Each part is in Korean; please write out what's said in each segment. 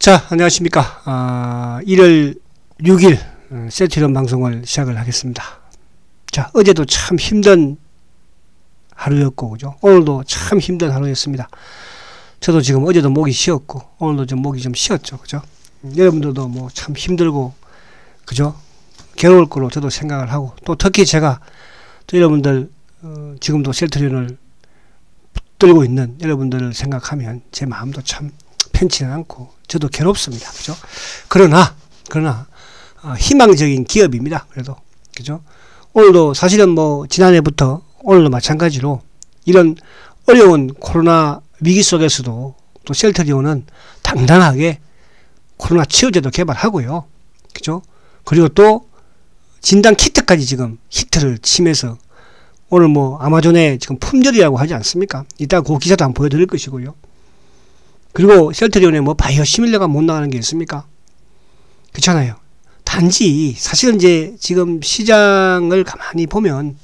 자, 안녕하십니까. 1월 6일 셀트리온 방송을 시작을 하겠습니다. 자, 어제도 참 힘든 하루였고, 그죠? 오늘도 참 힘든 하루였습니다. 저도 지금 어제도 목이 쉬었고, 오늘도 좀 목이 좀 쉬었죠, 그죠? 여러분들도 뭐 참 힘들고, 그죠? 괴로울 거로 저도 생각을 하고, 또 특히 제가 또 여러분들, 지금도 셀트리온을 붙들고 있는 여러분들을 생각하면 제 마음도 참 편치는 않고 저도 괴롭습니다. 그죠? 그러나 희망적인 기업입니다. 그래도 그죠? 오늘도 사실은 뭐 지난해부터 오늘도 마찬가지로 이런 어려운 코로나 위기 속에서도 또 셀트리온은 당당하게 코로나 치료제도 개발하고요. 그죠? 그리고 또 진단 키트까지 지금 히트를 치면서 오늘 뭐 아마존에 지금 품절이라고 하지 않습니까? 이따가 그 기사도 한번 보여드릴 것이고요. 그리고 셀트리온에 뭐 바이오 시밀러가 못 나가는 게 있습니까? 그렇잖아요. 단지 사실은 이제 지금 시장을 가만히 보면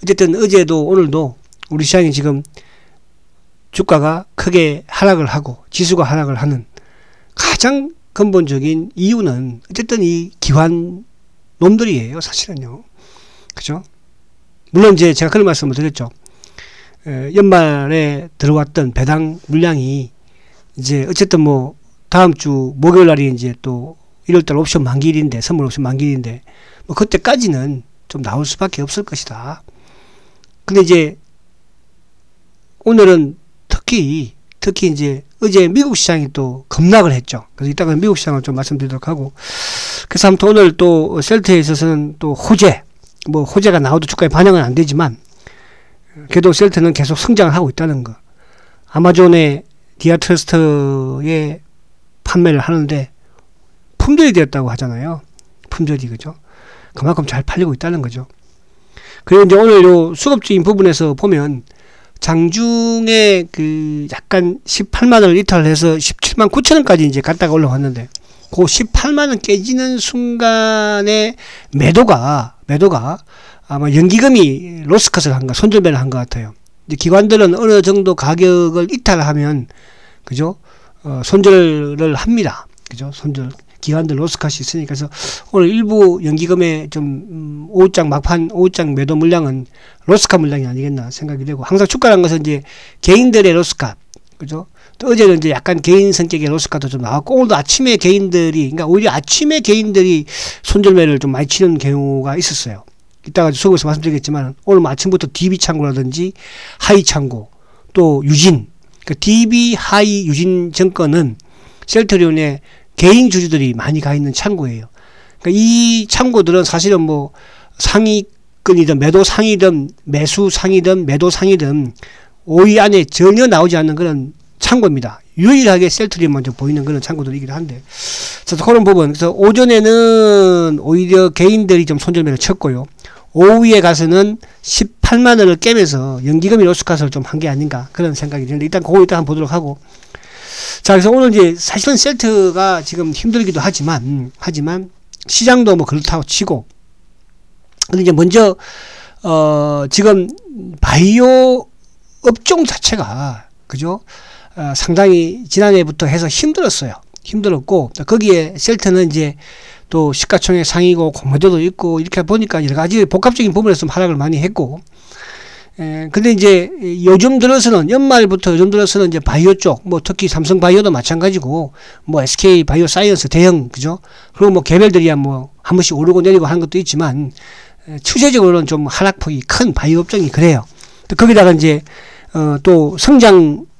어쨌든 어제도 오늘도 우리 시장이 지금 주가가 크게 하락을 하고 지수가 하락을 하는 가장 근본적인 이유는 어쨌든 이 기관 놈들이에요. 사실은요. 그죠? 물론 이제 제가 그런 말씀을 드렸죠. 연말에 들어왔던 배당 물량이 이제 어쨌든 뭐 다음 주 목요일 날이 이제 또 1월달 옵션 만기일인데, 선물 옵션 만기일인데 뭐 그때까지는 좀 나올 수밖에 없을 것이다. 근데 이제 오늘은 특히 이제 어제 미국 시장이 또 급락을 했죠. 그래서 이따가 미국 시장을 좀 말씀드리도록 하고, 그래서 아무튼 오늘 또 셀트에 있어서는 또 호재가 나와도 주가에 반영은 안 되지만 그래도 셀트는 계속 성장을 하고 있다는 거. 아마존의 디아트러스트에 판매를 하는데 품절이 되었다고 하잖아요. 품절이, 그죠? 그만큼 잘 팔리고 있다는 거죠. 그리고 이제 오늘 요 수급적인 부분에서 보면 장중에 그 약간 18만원을 이탈해서 17만 9천원까지 이제 갔다가 올라왔는데 그 18만원 깨지는 순간에 매도가 아마 연기금이 로스컷을 한가, 손절매를 한 것 같아요. 이제 기관들은 어느 정도 가격을 이탈하면, 그죠? 손절을 합니다. 그죠? 기관들 로스컷이 있으니까. 그래서 오늘 일부 연기금의 좀, 오후장 매도 물량은 로스컷 물량이 아니겠나 생각이 되고, 항상 주가라는 것은 이제 개인들의 로스컷. 그죠? 또 어제는 이제 약간 개인 성격의 로스컷도 좀 나왔고, 오늘도 아침에 그러니까 오히려 아침에 개인들이 손절매를 좀 많이 치는 경우가 있었어요. 이따가 수업에서 말씀드리겠지만 오늘 아침부터 DB 창고라든지 하이 창고 또 유진, 그 DB 하이 유진 증권은 셀트리온의 개인 주주들이 많이 가 있는 창고예요. 그러니까 이 창고들은 사실은 뭐 상위권이든 매도 상이든 매수 상이든 매도 상이든 5위 안에 전혀 나오지 않는 그런 창고입니다. 유일하게 셀트리온만 좀 보이는 그런 창고들이긴 한데, 그래서 그런 부분. 그래서 오전에는 오히려 개인들이 좀 손절매를 쳤고요. 오후에 가서는 18만원을 깨면서 연기금이 로스컷을 좀 한 게 아닌가 그런 생각이 드는데, 일단 그거 일단 한번 보도록 하고. 자, 그래서 오늘 이제 사실은 셀트가 지금 힘들기도 하지만 시장도 뭐 그렇다고 치고, 근데 이제 먼저 지금 바이오 업종 자체가, 그죠? 상당히 지난해부터 해서 힘들었고, 거기에 셀트는 이제 또 시가총액 상이고 공매도도 있고 이렇게 보니까 여러 가지 복합적인 부분에서 좀 하락을 많이 했고, 근데 이제 요즘 들어서는 이제 바이오 쪽, 뭐 특히 삼성 바이오도 마찬가지고, 뭐 SK 바이오 사이언스 대형, 그죠? 그리고 뭐 개별들이야 뭐 한 번씩 오르고 내리고 하는 것도 있지만, 추세적으로는 좀 하락폭이 큰 바이오 업종이 그래요. 또 거기다가 이제 또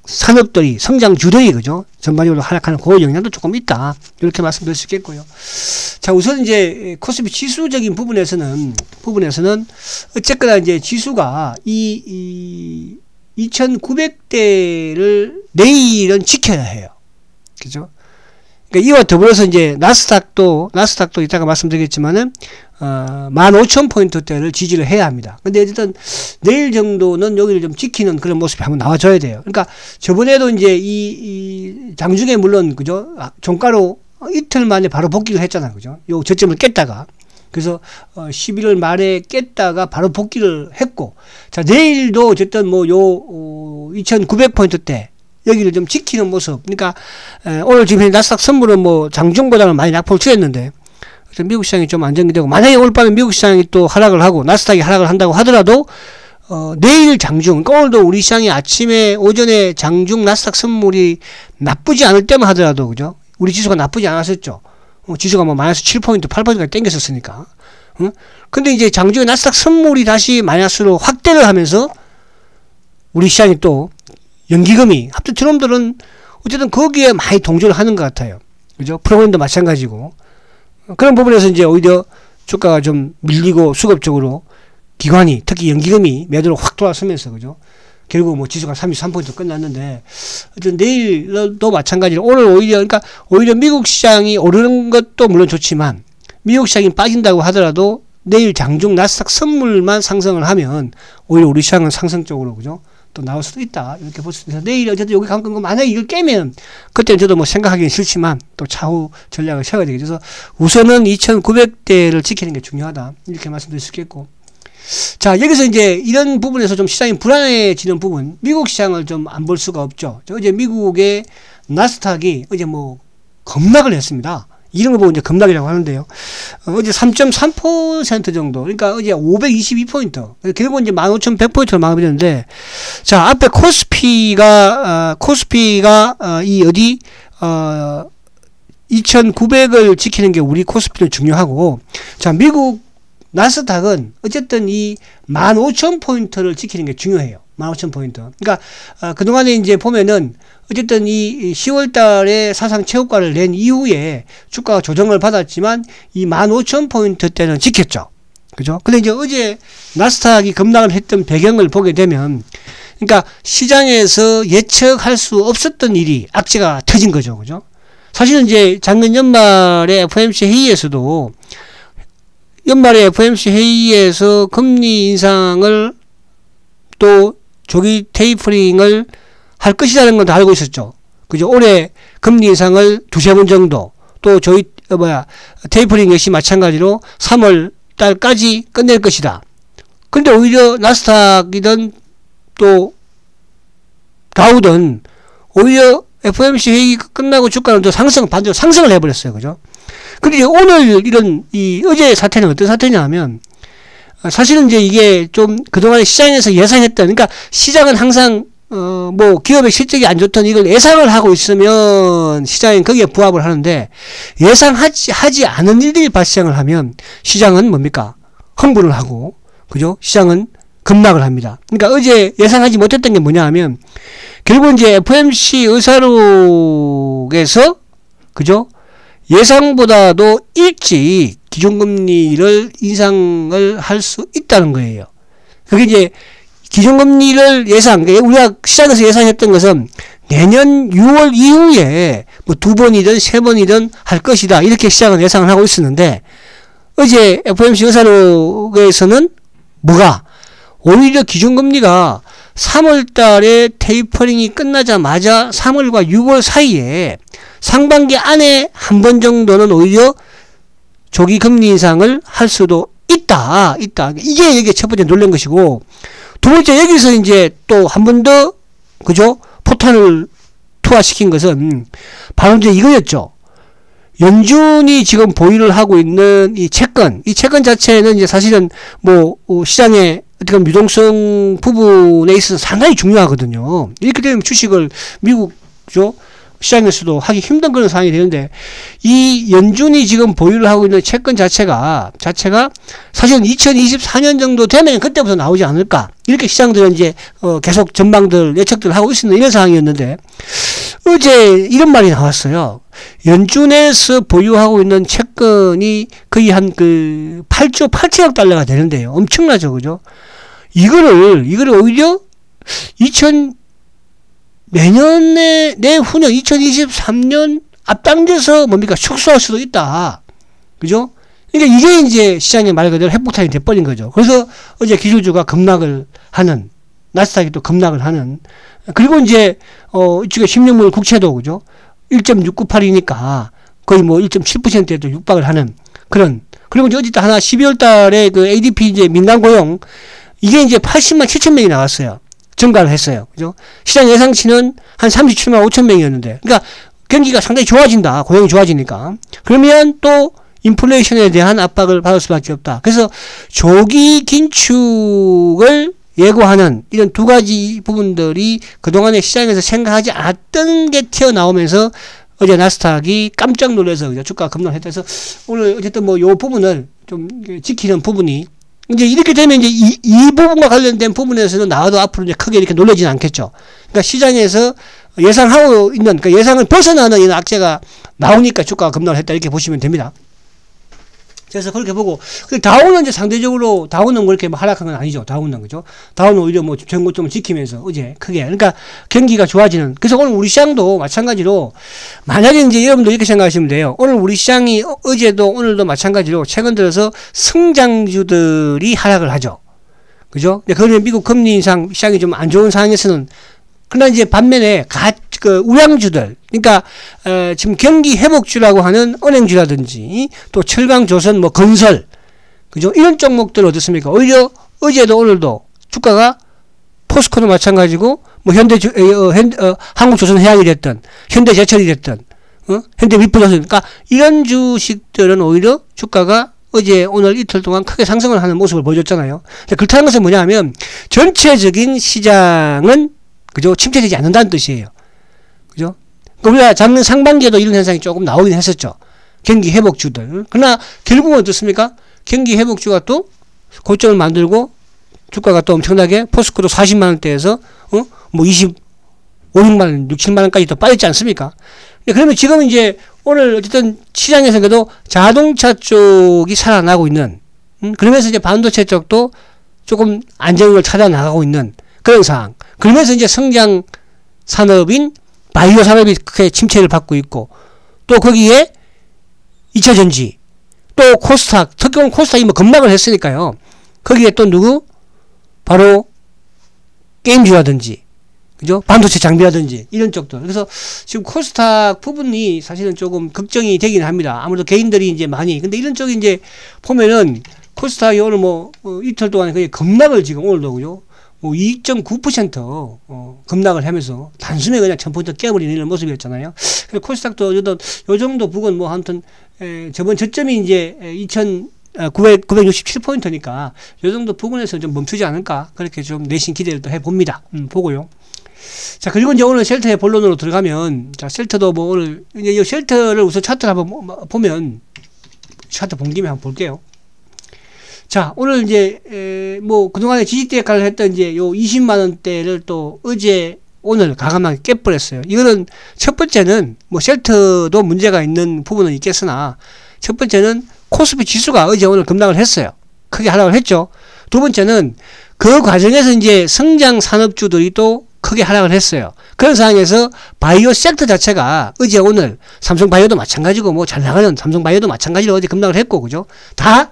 성장주들이, 그죠? 전반적으로 하락하는 그 영향도 조금 있다. 이렇게 말씀드릴 수 있겠고요. 자, 우선 이제 코스피 지수적인 부분에서는 어쨌거나 이제 지수가 이 2900대를 내일은 지켜야 해요. 그죠? 그러니까 이와 더불어서 이제 나스닥도 이따가 말씀드리겠지만은 15,000포인트대를 지지를 해야 합니다. 근데 어쨌든 내일 정도는 여기를 좀 지키는 그런 모습이 한번 나와줘야 돼요. 그러니까 저번에도 이제 이 장중에 물론, 그죠? 종가로 이틀 만에 바로 복귀를 했잖아요. 그죠? 요 저점을 깼다가. 그래서 11월 말에 깼다가 바로 복귀를 했고, 자, 내일도 어쨌든 뭐 요 2,900포인트대 여기를 좀 지키는 모습. 그러니까 오늘 지금 나스닥 선물은 뭐 장중보다는 많이 낙폭을 취했는데 미국 시장이 좀 안정이 되고, 만약에 오늘 밤에 미국 시장이 또 하락을 하고 나스닥이 하락을 한다고 하더라도 내일 장중, 그러니까 오늘도 우리 시장이 아침에 오전에 장중 나스닥 선물이 나쁘지 않을 때만 하더라도, 그죠? 우리 지수가 나쁘지 않았었죠. 지수가 뭐 마이너스 7포인트, 8포인트까지 땡겼었으니까. 근데 이제 장중에 나스닥 선물이 다시 마이너스로 확대를 하면서 우리 시장이 또 연기금이, 하여튼 저놈들은 어쨌든 거기에 많이 동조를 하는 것 같아요. 그죠? 프로그램도 마찬가지고. 그런 부분에서 이제 오히려 주가가 좀 밀리고 수급적으로 기관이, 특히 연기금이 매도로 확 돌아서면서, 그죠? 결국 뭐 지수가 33포인트 끝났는데, 어쨌든 내일도 마찬가지로 오늘 오히려, 그러니까 오히려 미국 시장이 오르는 것도 물론 좋지만, 미국 시장이 빠진다고 하더라도 내일 장중 나스닥 선물만 상승을 하면 오히려 우리 시장은 상승 쪽으로, 그죠? 또 나올 수도 있다. 이렇게 볼 수 있어서 내일 어쨌든 여기 간 거 만약에 이걸 깨면 그때는 저도 뭐 생각하기는 싫지만 또 차후 전략을 세워야 되겠죠. 그래서 우선은 2900대를 지키는 게 중요하다. 이렇게 말씀드릴 수 있겠고. 자, 여기서 이제 이런 부분에서 좀 시장이 불안해지는 부분, 미국 시장을 좀 안 볼 수가 없죠. 어제 미국의 나스닥이 어제 뭐 급락을 했습니다. 이런 거 보고 이제 급락이라고 하는데요. 어제 3.3% 정도. 그러니까 어제 522포인트. 결국은 이제 15,100포인트로 마감했는데, 자, 앞에 코스피가, 이 어디, 2,900을 지키는 게 우리 코스피는 중요하고, 자, 미국 나스닥은 어쨌든 이 15,000포인트를 지키는 게 중요해요. 15,000포인트. 그러니까, 그동안에 이제 보면은, 어쨌든 이 10월 달에 사상 최고가를 낸 이후에 주가가 조정을 받았지만 이 15,000포인트 때는 지켰죠. 그죠? 근데 이제 어제 나스닥이 급락을 했던 배경을 보게 되면, 그러니까 시장에서 예측할 수 없었던 일이 악재가 터진 거죠. 그죠? 사실은 이제 작년 연말에 FOMC 회의에서도, 연말에 FOMC 회의에서 금리 인상을 또 조기 테이퍼링을 할 것이라는 건 다 알고 있었죠. 그죠? 올해 금리 인상을 두세 번 정도, 또 테이퍼링 역시 마찬가지로 3월 달까지 끝낼 것이다. 근데 오히려 나스닥이든 또 다우든 오히려 FOMC 회의 끝나고 주가는 또 반대로 상승을 해버렸어요. 그죠? 근데 오늘 어제 사태는 어떤 사태냐 하면, 사실은 이제 이게 좀 그동안에 시장에서 예상했던, 그러니까 시장은 항상 뭐 기업의 실적이 안 좋던 이걸 예상을 하고 있으면 시장은 거기에 부합을 하는데, 예상하지 않은 일들이 발생을 하면 시장은 뭡니까? 흥분을 하고, 그죠? 시장은 급락을 합니다. 그러니까 어제 예상하지 못했던 게 뭐냐 하면, 결국 이제 FOMC 의사록에서, 그죠? 예상보다도 일찍 기준금리를 인상을 할 수 있다는 거예요. 그게 이제 기준금리를 우리가 시장에서 예상했던 것은 내년 6월 이후에 뭐 2번이든 3번이든 할 것이다. 이렇게 시장은 예상을 하고 있었는데, 어제 FOMC 의사록에서는 오히려 기준금리가 3월 달에 테이퍼링이 끝나자마자 3월과 6월 사이에 상반기 안에 한 번 정도는 오히려 조기 금리 인상을 할 수도 있다. 이게 첫 번째 놀란 것이고, 두 번째 여기서 이제 또 한 번 더, 그죠? 포탄을 투하시킨 것은 바로 이제 이거였죠. 연준이 지금 보유를 하고 있는 이 채권 자체는 이제 사실은 뭐 시장의 어떤 유동성 부분에 있어서 상당히 중요하거든요. 이렇게 되면 주식을 미국 시장에서도 하기 힘든 그런 상황이 되는데, 이 연준이 지금 보유를 하고 있는 채권 자체가 사실은 2024년 정도 되면 그때부터 나오지 않을까, 이렇게 시장들은 이제 계속 예측들 하고 있는 이런 상황이었는데, 어제 이런 말이 나왔어요. 연준에서 보유하고 있는 채권이 거의 한 8조 8천억 달러가 되는데요. 엄청나죠, 그죠? 이거를 오히려 내후년 2023년 앞당겨서 축소할 수도 있다. 그죠? 그러니까 이게 이제 시장의 말 그대로 핵폭탄이 돼버린 거죠. 그래서 어제 기술주가 급락을 하는, 나스닥이 또 급락을 하는, 그리고 이제 이쪽에 10년물 국채도, 그죠? 1.698이니까 거의 뭐 1.7%에도 육박을 하는 그런. 그리고 이제 어쨌든 하나 12월 달에 그 ADP 이제 민간 고용, 이게 이제 80만 7천 명이 나왔어요. 증가를 했어요. 그죠? 시장 예상치는 한 37만 5천 명이었는데, 그러니까 경기가 상당히 좋아진다. 고용이 좋아지니까. 그러면 또 인플레이션에 대한 압박을 받을 수밖에 없다. 그래서 조기 긴축을 예고하는 이런 두 가지 부분들이 그동안에 시장에서 생각하지 않았던 게 튀어나오면서 어제 나스닥이 깜짝 놀라서 그죠? 주가가 급락했다 해서 오늘 어쨌든 뭐 요 부분을 좀 지키는 부분이 이제 이렇게 되면 이제 이 부분과 관련된 부분에서는 나와도 앞으로 이제 크게 이렇게 놀라지는 않겠죠. 그러니까 시장에서 예상하고 있는, 그러니까 예상을 벗어나는 이런 악재가 나오니까 주가가 급락을 했다 이렇게 보시면 됩니다. 그래서 그렇게 보고, 다우는 이제 상대적으로, 다우는 뭐 이렇게 뭐 하락한 건 아니죠. 다우는, 그죠? 다우는 오히려 뭐 전고점을 지키면서 어제 크게. 그러니까 경기가 좋아지는. 그래서 오늘 우리 시장도 마찬가지로, 만약에 이제 여러분도 이렇게 생각하시면 돼요. 오늘 우리 시장이 어제도 오늘도 마찬가지로 최근 들어서 성장주들이 하락을 하죠. 그죠? 근데 그러면 미국 금리 인상 시장이 좀 안 좋은 상황에서는, 그러나 이제 반면에 우량주들, 그러니까 지금 경기 회복주라고 하는 은행주라든지 또 철강, 조선, 뭐 건설, 그죠? 이런 종목들 어떻습니까? 오히려 어제도 오늘도 주가가 포스코도 마찬가지고 뭐 한국조선해양이 됐든 현대제철이 됐든 현대미프로선, 그러니까 이런 주식들은 오히려 주가가 어제 오늘 이틀 동안 크게 상승을 하는 모습을 보여줬잖아요. 그렇다는 것은 뭐냐면 전체적인 시장은 그죠? 침체되지 않는다는 뜻이에요. 그죠? 우리가 작년 상반기에도 이런 현상이 조금 나오긴 했었죠. 경기 회복주들. 그러나 결국은 어떻습니까? 경기 회복주가 또 고점을 만들고 주가가 또 엄청나게 포스코도 40만원대에서 뭐 6만원, 6, 7만원까지 또 빠졌지 않습니까? 그러면 지금 이제 오늘 어쨌든 시장에서 그래도 자동차 쪽이 살아나고 있는, 그러면서 이제 반도체 쪽도 조금 안정을 찾아 나가고 있는 그런 상황. 그러면서 이제 성장 산업인 바이오 산업이 크게 침체를 받고 있고, 또 거기에 2차 전지, 또 코스닥, 특히 코스닥이 뭐 급락을 했으니까요. 거기에 또 누구? 바로 게임주라든지, 그죠? 반도체 장비라든지 이런 쪽들. 그래서 지금 코스닥 부분이 사실은 조금 걱정이 되긴 합니다. 아무래도 개인들이 이제 많이. 근데 이런 쪽이 이제 보면은 코스닥이 오늘 뭐 이틀 동안에 거의 급락을 지금 오늘도 그죠? 뭐 2.9% 급락을 하면서 단숨에 그냥 1000포인트 깨버리는 이런 모습이었잖아요. 그래서 코스닥도 요 정도 부근 뭐 아무튼 저번 저점이 이제 967포인트니까 요 정도 부근에서 좀 멈추지 않을까 그렇게 좀 내심 기대를 또 해봅니다. 보고요. 자, 그리고 이제 오늘 쉘터의 본론으로 들어가면, 자, 쉘터도 뭐 오늘 이제 이 쉘터를 우선 차트를 한번 보면, 차트 본 김에 한번 볼게요. 자, 오늘 이제 뭐 그동안에 지지대가를 했던 이제 요 20만원대를 또 어제 오늘 가감하게 깨버렸어요. 이거는 첫 번째는 뭐 쉘터도 문제가 있는 부분은 있겠으나, 첫 번째는 코스피 지수가 어제 오늘 급락을 했어요. 크게 하락을 했죠. 두 번째는 그 과정에서 이제 성장 산업주들이 또 크게 하락을 했어요. 그런 상황에서 바이오 섹터 자체가 어제 오늘 삼성바이오도 마찬가지고 뭐 잘 나가는 삼성바이오도 마찬가지로 어제 급락을 했고, 그죠? 다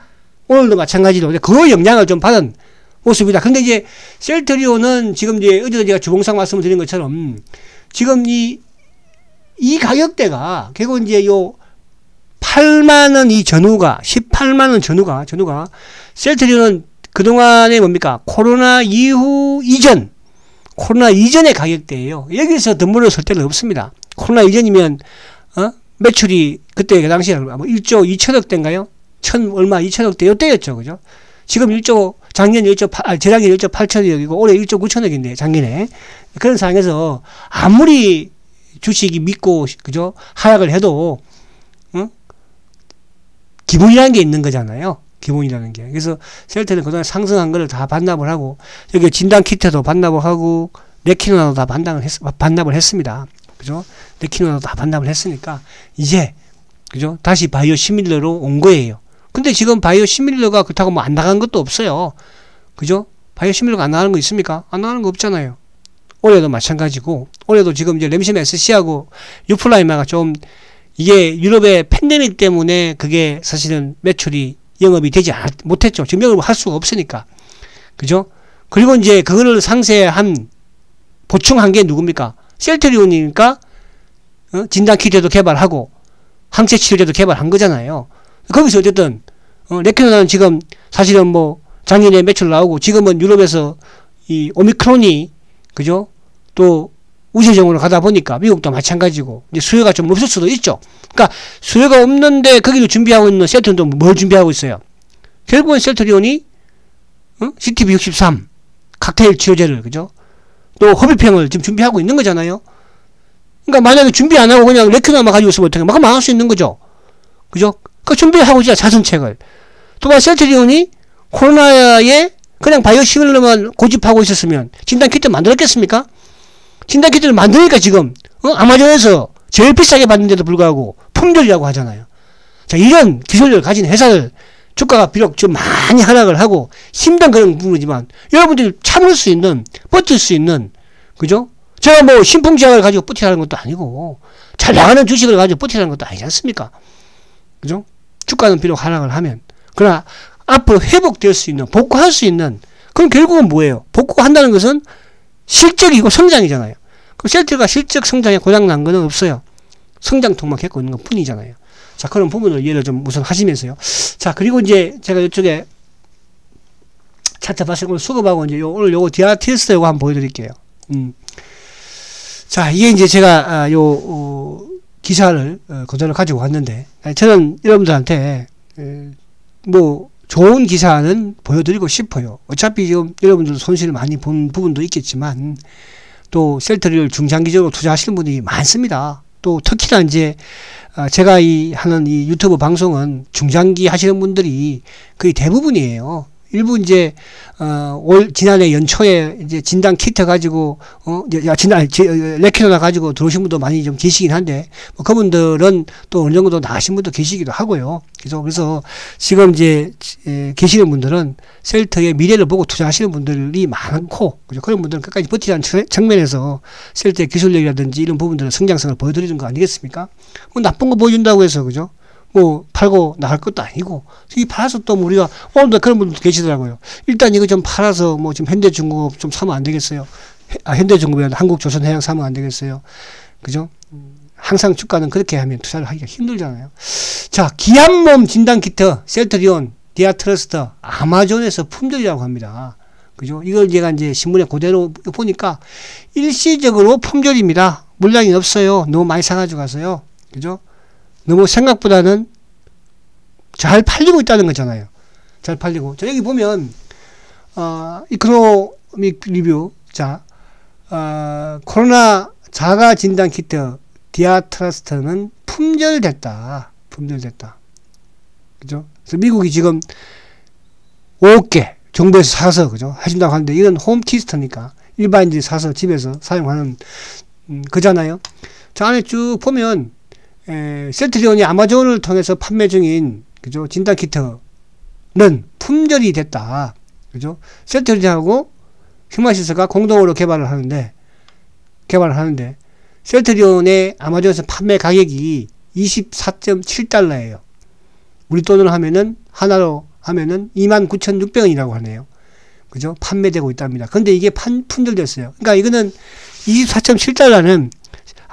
오늘도 마찬가지로 그 영향을 좀 받은 모습이다. 근데 이제 셀트리온은 지금 이제 어제도 제가 주봉상 말씀을 드린 것처럼 지금 이 가격대가 결국 이제 요 8만원 이 전후가 18만원 전후가 셀트리온은 그동안에 뭡니까? 코로나 이전의 가격대예요. 여기서 더 물러설 때는 없습니다. 코로나 이전이면 매출이 그때 그 당시에 뭐 1조 2천억 대인가요? 2천억 대 요때였죠. 그죠? 지금 재작년 1조 8천억이고 올해 1조 9천억인데 작년에 그런 상황에서 아무리 주식이 믿고 그죠? 하락을 해도 기본이라는 게 있는 거잖아요. 기본이라는 게. 그래서 셀트는 그동안 상승한 거를 다 반납을 하고, 여기 진단키트도 반납을 하고, 레키노나도 다 반납을 했습니다. 그죠? 레키노나도 다 반납을 했으니까, 이제, 그죠? 다시 바이오 시밀러로 온 거예요. 근데 지금 바이오 시밀러가 그렇다고 뭐 안 나간 것도 없어요. 그죠? 바이오 시밀러가 안 나가는 거 있습니까? 안 나가는 거 없잖아요. 올해도 마찬가지고, 올해도 지금 이제 램심 SC하고 유플라이마가 좀, 이게 유럽의 팬데믹 때문에 그게 사실은 매출이 영업이 되지 못했죠. 지금 영업을 할 수가 없으니까. 그죠? 그리고 이제 그거를 상세한, 보충한 게 누굽니까? 셀트리온이니까, 진단키트도 개발하고, 항체치료제도 개발한 거잖아요. 거기서 어쨌든, 레키노나는 지금 사실은 뭐, 작년에 매출 나오고, 지금은 유럽에서 이 오미크론이 그죠? 또 우체정으로 가다 보니까 미국도 마찬가지고 이제 수요가 좀 없을 수도 있죠. 그러니까 수요가 없는데 거기도 준비하고 있는 셀트리온도 뭘 준비하고 있어요? 결국은 셀트리온이 CTB63 칵테일 치료제를 그죠? 또 허비평을 지금 준비하고 있는 거잖아요. 그러니까 만약에 준비 안 하고 그냥 레큐나만 가지고 있으면 어떻게 막 망할 수 있는 거죠. 그죠? 그 준비하고 있잖아, 자선책을. 또 셀트리온이 코로나에 그냥 바이오시밀러만 고집하고 있었으면 진단키트 만들었겠습니까? 진단키트를 만드니까 지금 아마존에서 제일 비싸게 받는데도 불구하고 품절이라고 하잖아요. 자, 이런 기술력을 가진 회사를 주가가 비록 좀 많이 하락을 하고 힘든 그런 부분이지만 여러분들이 참을 수 있는, 버틸 수 있는, 그죠? 제가 뭐 신풍제약을 가지고 버티라는 것도 아니고 잘 나가는 주식을 가지고 버티라는 것도 아니지 않습니까? 그죠? 주가는 비록 하락을 하면 그러나 앞으로 회복될 수 있는, 복구할 수 있는, 그럼 결국은 뭐예요? 복구한다는 것은 실적이고 성장이잖아요. 그럼 셀트가 실적 성장에 고장난 거는 없어요. 성장통만 겪고 있는 것 뿐이잖아요. 자, 그런 부분을 이해를 좀 우선 하시면서요. 자, 그리고 이제 제가 이쪽에 차트 봤을 때 수급하고 이제 오늘 요거 디아티스트 요거 한번 보여드릴게요. 자, 이게 이제 제가 기사를 그대로 가지고 왔는데 저는 여러분들한테 뭐 좋은 기사는 보여드리고 싶어요. 어차피 지금 여러분들도 손실을 많이 본 부분도 있겠지만 또 셀트리온을 중장기적으로 투자하시는 분들이 많습니다. 또 특히나 이제 제가 하는 이 유튜브 방송은 중장기 하시는 분들이 거의 대부분이에요. 일부 이제 지난해 연초에 이제 진단 키트 가지고 레퀴노나 가지고 들어오신 분도 많이 좀 계시긴 한데 뭐 그분들은 또 어느 정도 나가신 분도 계시기도 하고요. 그래서 지금 이제 계시는 분들은 셀트의 미래를 보고 투자하시는 분들이 많고, 그죠? 그런 분들은 끝까지 버티라는 측면에서 셀트의 기술력이라든지 이런 부분들의 성장성을 보여드리는 거 아니겠습니까? 뭐 나쁜 거 보여준다고 해서, 그죠? 뭐 팔고 나갈 것도 아니고, 이 팔아서 또 우리가 오늘도 그런 분들도 계시더라고요. 일단 이거 좀 팔아서 뭐 지금 현대중공업 좀 사면 안 되겠어요? 현대중공업이 아니라 한국조선해양 사면 안 되겠어요? 그죠? 항상 주가는 그렇게 하면 투자를 하기가 힘들잖아요. 자, 기압몸 진단키트 셀트리온, 디아트러스트 아마존에서 품절이라고 합니다. 그죠? 이걸 제가 이제 신문에 그대로 보니까 일시적으로 품절입니다. 물량이 없어요. 너무 많이 사가지고 가서요. 그죠? 너무 생각보다는 잘 팔리고 있다는 거잖아요. 잘 팔리고. 자, 여기 보면, 이코노믹 리뷰. 자, 코로나 자가 진단 키트 디아트러스트는 품절됐다. 품절됐다. 그죠? 그래서 미국이 지금 5개 정부에서 사서, 그죠? 해준다고 하는데, 이건 홈키스트니까 일반인들이 사서 집에서 사용하는, 거잖아요. 자, 안에 쭉 보면, 셀트리온이 아마존을 통해서 판매 중인, 그죠? 진단키트는 품절이 됐다. 그죠? 셀트리온하고 휴마시스가 공동으로 개발을 하는데, 셀트리온의 아마존에서 판매 가격이 24.7달러예요. 우리 돈으로 하면은, 하나로 하면은 29,600원이라고 하네요. 그죠? 판매되고 있답니다. 근데 이게 품절됐어요. 그러니까 이거는 24.7달러는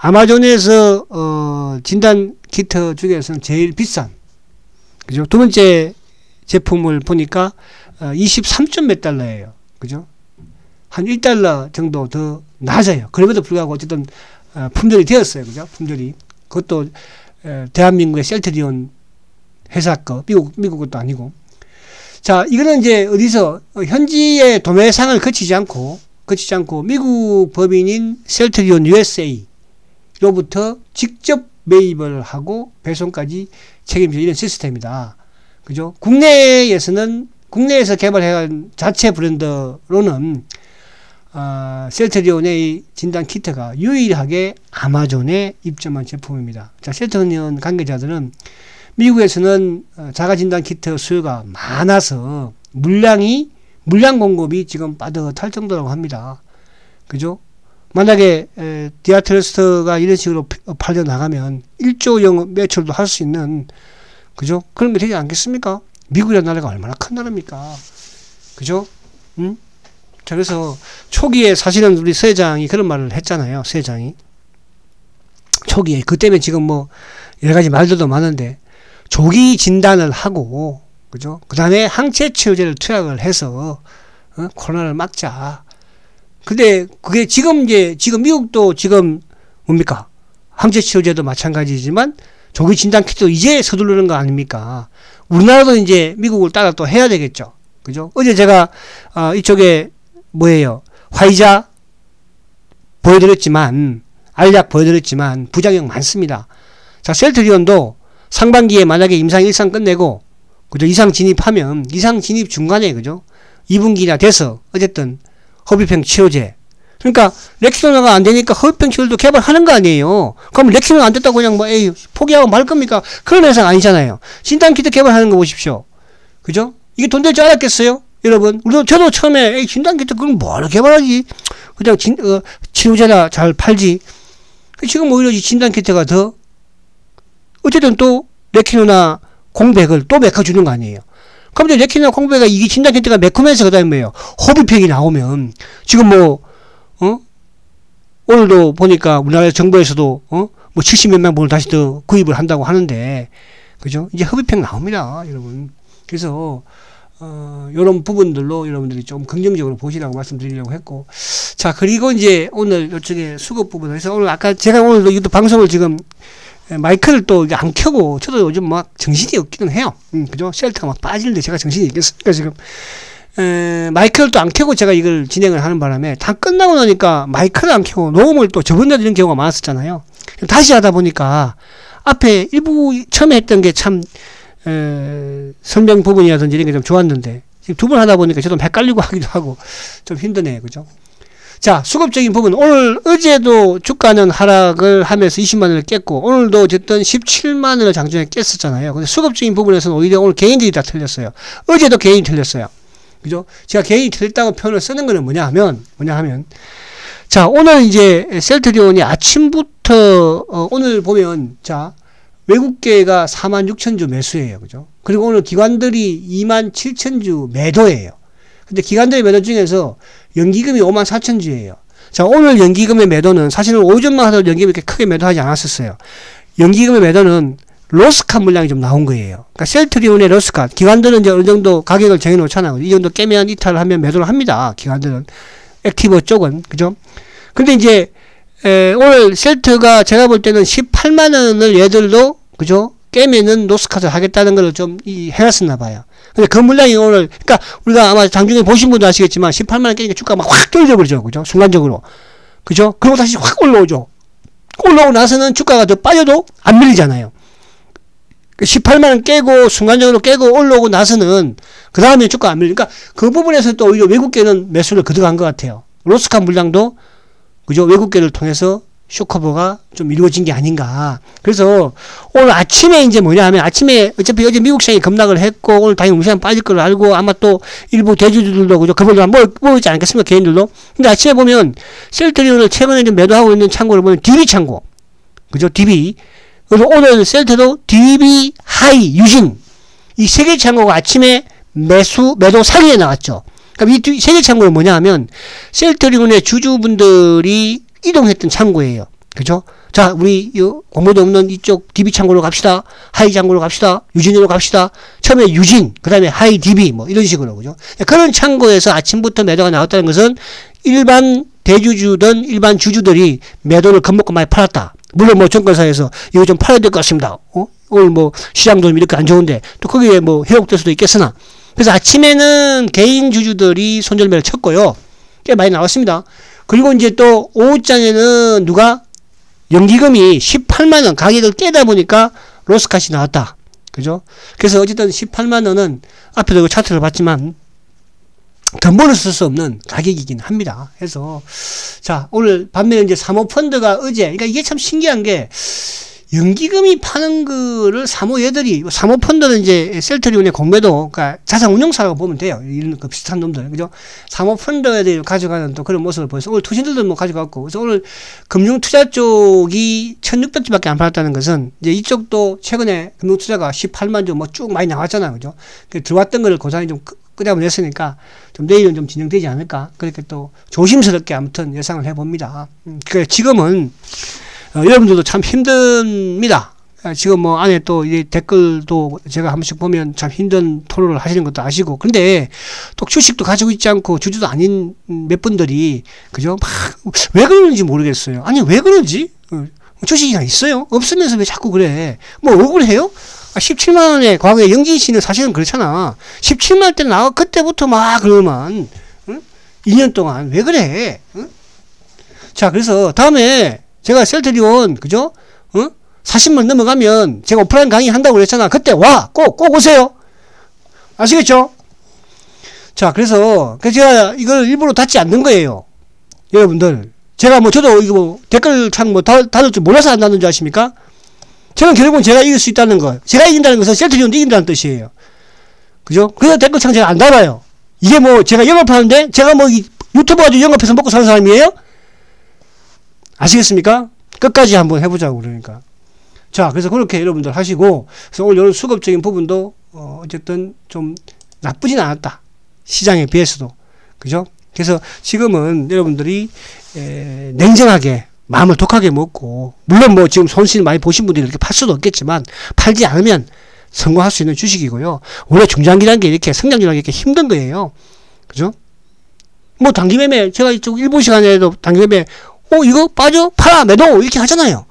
아마존에서 진단 키트 중에서는 제일 비싼, 그죠? 두 번째 제품을 보니까 23점 몇 달러예요. 그죠? 한 1달러 정도 더 낮아요. 그럼에도 불구하고 어쨌든 품절이 되었어요. 그죠? 품절이. 그것도 대한민국의 셀트리온 회사 거, 미국 것도 아니고. 자, 이거는 이제 어디서 현지의 도매상을 거치지 않고 미국 법인인 셀트리온 USA 로부터 직접 매입을 하고 배송까지 책임져 이런 시스템이다. 그죠? 국내에서 개발한 자체 브랜드로는 셀트리온의 진단 키트가 유일하게 아마존에 입점한 제품입니다. 자, 셀트리온 관계자들은 미국에서는 자가 진단 키트 수요가 많아서 물량 공급이 지금 빠듯할 정도라고 합니다. 그죠? 만약에 디아트러스트가 이런 식으로 팔려 나가면 1조 영업 매출도 할 수 있는, 그죠? 그런 게 되지 않겠습니까? 미국이라는 나라가 얼마나 큰 나라입니까? 그죠? 자, 그래서 초기에 사실은 우리 서 회장이 그런 말을 했잖아요. 서 회장이 초기에 그 때문에 지금 뭐 여러 가지 말들도 많은데 조기 진단을 하고, 그죠? 그 다음에 항체 치료제를 투약을 해서 코로나를 막자. 근데 그게 지금 미국도 지금 뭡니까? 항체치료제도 마찬가지지만 조기 진단 키트도 이제 서두르는 거 아닙니까? 우리나라도 이제 미국을 따라 또 해야 되겠죠. 그죠? 어제 제가 이쪽에 뭐예요? 화이자 보여드렸지만 알약 보여드렸지만 부작용 많습니다. 자, 셀트리온도 상반기에 만약에 임상 1상 끝내고 그죠? 이상 진입하면 이상 진입 중간에 그죠? 2분기나 돼서 어쨌든 허비평 치료제. 그러니까 레키노나가 안 되니까 허비평 치료제도 개발하는 거 아니에요. 그럼 레키노나 안 됐다고 그냥 뭐 에이 포기하고 말 겁니까? 그런 회사가 아니잖아요. 진단키트 개발하는 거 보십시오. 그죠? 이게 돈 될 줄 알았겠어요? 여러분, 저도 처음에 에이 진단키트 그럼 뭐하러 개발하지? 그냥 치료제나 잘 팔지. 지금 오히려 이 진단키트가 더 어쨌든 또 레키노나 공백을 또 메꿔주는 거 아니에요. 그럼 이제 레키노나 공백가 이게 진단키트가 매콤해서 그 다음에 뭐예요? 허비평이 나오면 지금 오늘도 보니까 우리나라 정부에서도 뭐 70몇만 분을 다시 더 구입을 한다고 하는데 그죠? 이제 허비평 나옵니다, 여러분. 그래서 이런 부분들로 여러분들이 좀 긍정적으로 보시라고 말씀드리려고 했고, 자, 그리고 이제 오늘 이쪽에 수급 부분, 그래서 오늘 아까 제가 오늘도 이것도 방송을 지금 마이크를 또 안 켜고, 저도 요즘 막 정신이 없기는 해요. 그죠? 셀트가 막 빠지는데 제가 정신이 있겠습니까, 지금. 마이크를 또 안 켜고 제가 이걸 진행을 하는 바람에 다 끝나고 나니까 마이크를 안 켜고 녹음을 또 저번에도 이런 경우가 많았었잖아요. 다시 하다 보니까 앞에 일부 처음에 했던 게 참 설명 부분이라든지 이런 게 좀 좋았는데 지금 두 번 하다 보니까 저도 헷갈리고 하기도 하고 좀 힘드네요. 그죠? 자, 수급적인 부분. 어제도 주가는 하락을 하면서 20만원을 깼고, 오늘도 어쨌든 17만원을 장중에 깼었잖아요. 근데 수급적인 부분에서는 오히려 오늘 개인들이 다 틀렸어요. 어제도 개인이 틀렸어요. 그죠? 제가 개인이 틀렸다고 표현을 쓰는 거는 뭐냐 하면, 자, 오늘 이제 셀트리온이 아침부터, 오늘 보면, 자, 외국계가 46,000주 매수예요. 그죠? 그리고 오늘 기관들이 27,000주 매도예요. 근데 기관들의 매도 중에서 연기금이 54,000주예요. 자, 오늘 연기금의 매도는 사실은 오전만 하더라도 연기금이 이렇게 크게 매도하지 않았었어요. 연기금의 매도는 로스캅 물량이 좀 나온 거예요. 그러니까 셀트리온의 로스캅. 기관들은 이제 어느 정도 가격을 정해놓잖아요. 이 정도 깨면 이탈을 하면 매도를 합니다. 기관들은. 액티브 쪽은. 그죠? 근데 이제, 오늘 셀트가 제가 볼 때는 18만원을 얘들도, 그죠? 깨면은 로스캅을 하겠다는 걸 좀 해놨었나 봐요. 근데 그 물량이 오늘, 그러니까 우리가 아마 장중에 보신 분도 아시겠지만 18만원 깨니까 주가가 막 확 떨어져 버리죠. 그죠? 순간적으로. 그죠? 그리고 다시 확 올라오죠. 올라오고 나서는 주가가 더 빠져도 안 밀리잖아요. 18만원 깨고 순간적으로 깨고 올라오고 나서는 그 다음에 주가 안 밀리니까 그 부분에서 또 오히려 외국계는 매수를 거듭한 것 같아요. 로스캅 물량도 그죠? 외국계를 통해서 쇼커버가 좀 이루어진 게 아닌가. 그래서 오늘 아침에 이제 뭐냐 하면 아침에 어차피 어제 미국 시장이 급락을 했고 오늘 당연히 우리 시장 빠질 걸 알고 아마 또 일부 대주주들도 그죠? 그분들 모이지 않겠습니까? 개인들도. 근데 아침에 보면 셀트리온을 최근에 좀 매도하고 있는 창고를 보면 DB 창고. 그죠? DB. 그래서 오늘 셀트도 DB 하이 유진. 이 세 개 창고가 아침에 매도 상위에 나왔죠. 그럼 이 세 개 창고는 뭐냐 하면 셀트리온의 주주분들이 이동했던 창고예요. 그죠? 자, 우리 공모도 없는 이쪽 DB 창고로 갑시다. 하이 창고로 갑시다. 유진으로 갑시다. 처음에 유진, 그 다음에 하이 DB 뭐 이런 식으로. 그죠? 그런 창고에서 아침부터 매도가 나왔다는 것은 일반 대주주든 일반 주주들이 매도를 겁먹고 많이 팔았다. 물론 뭐 정권사에서 이거 좀 팔아야 될 것 같습니다. 오늘 뭐 시장 돈 이렇게 안 좋은데 또 거기에 뭐 회복될 수도 있겠으나 그래서 아침에는 개인 주주들이 손절매를 쳤고요. 꽤 많이 나왔습니다. 그리고 이제 또 오후장에는 누가 연기금이 18만원 가격을 깨다 보니까 로스캅이 나왔다. 그죠? 그래서 어쨌든 18만원은 앞에도 차트를 봤지만 덤보를 쓸 수 없는 가격이긴 합니다. 해서 자, 오늘 반면에 이제 사모펀드가 어제, 그러니까 이게 참 신기한 게 연기금이 파는 거를 사모펀드는 이제 셀트리온의 공매도, 그러니까 자산운용사라고 보면 돼요. 이런 거 비슷한 놈들. 그죠? 사모펀드들이 가져가는 또 그런 모습을 보여서 오늘 투신들도 뭐 가져갔고, 그래서 오늘 금융투자 쪽이 1600주밖에 안 팔았다는 것은 이제 이쪽도 최근에 금융투자가 18만주 뭐 쭉 많이 나왔잖아요. 그죠? 들어왔던 거를 고사히 좀 끄잡아냈으니까 좀 내일은 좀 진행되지 않을까. 그렇게 또 조심스럽게 아무튼 예상을 해봅니다. 지금은 여러분들도 참 힘듭니다. 지금 뭐 안에 또 이 댓글도 제가 한 번씩 보면 참 힘든 토론을 하시는 것도 아시고, 근데 또 주식도 가지고 있지 않고 주주도 아닌 몇 분들이 그죠? 막 왜 그러는지 모르겠어요. 아니 왜 그러지? 주식이 있어요? 없으면서 왜 자꾸 그래? 뭐 억울해요? 17만 원에 과거에 영진 씨는 사실은 그렇잖아. 17만 원 때 나와 그때부터 막 그러면 2년 동안 왜 그래? 자, 그래서 다음에 제가 셀트리온 그죠? 40만 넘어가면 제가 오프라인 강의 한다고 그랬잖아. 그때 와! 꼭 오세요. 아시겠죠? 자, 그래서 제가 이걸 일부러 닫지 않는 거예요. 여러분들. 제가 뭐 저도 이거 뭐 댓글창 뭐 닫을 줄 몰라서 안 닫는 줄 아십니까? 저는 결국은 제가 이길 수 있다는 거. 제가 이긴다는 것은 셀트리온도 이긴다는 뜻이에요. 그죠? 그래서 댓글창 제가 안 닫아요. 이게 뭐 제가 영업하는데 제가 뭐 유튜브 가지고 영업해서 먹고 사는 사람이에요? 아시겠습니까? 끝까지 한번 해보자고 그러니까. 자, 그래서 그렇게 여러분들 하시고, 그래서 오늘 이런 수급적인 부분도 어쨌든 좀 나쁘진 않았다. 시장에 비해서도. 그죠? 그래서 지금은 여러분들이 냉정하게 마음을 독하게 먹고, 물론 뭐 지금 손실 많이 보신 분들이 이렇게 팔 수도 없겠지만 팔지 않으면 성공할 수 있는 주식이고요. 원래 중장기라는 게 이렇게 성장이라는 게 이렇게 힘든 거예요. 그죠? 뭐 단기매매, 제가 이쪽 일본 시간에도 단기매매 이거 빠져? 팔아? 매도? 이렇게 하잖아요.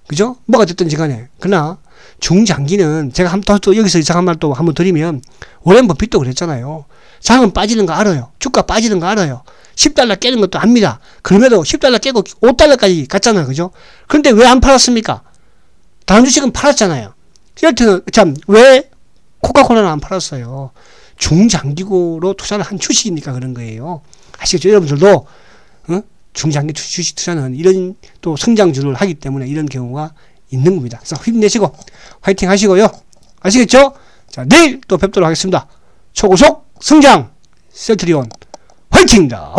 그죠? 뭐가 됐든지 간에. 그러나 중장기는 제가 또 여기서 이상한 말 또 한번 드리면, 워렌 버핏도 그랬잖아요. 장은 빠지는 거 알아요. 주가 빠지는 거 알아요. 10달러 깨는 것도 압니다. 그럼에도 10달러 깨고 5달러까지 갔잖아요. 그죠? 그런데 왜 안 팔았습니까? 다른 주식은 팔았잖아요. 왜 코카콜라는 안 팔았어요? 중장기로 투자를 한 주식이니까 그런 거예요. 아시겠죠? 여러분들도 중장기 주식 투자는 이런 또 성장주를 하기 때문에 이런 경우가 있는 겁니다. 그래서 힘내시고 화이팅 하시고요. 아시겠죠? 자, 내일 또 뵙도록 하겠습니다. 초고속 성장 셀트리온 화이팅입니다.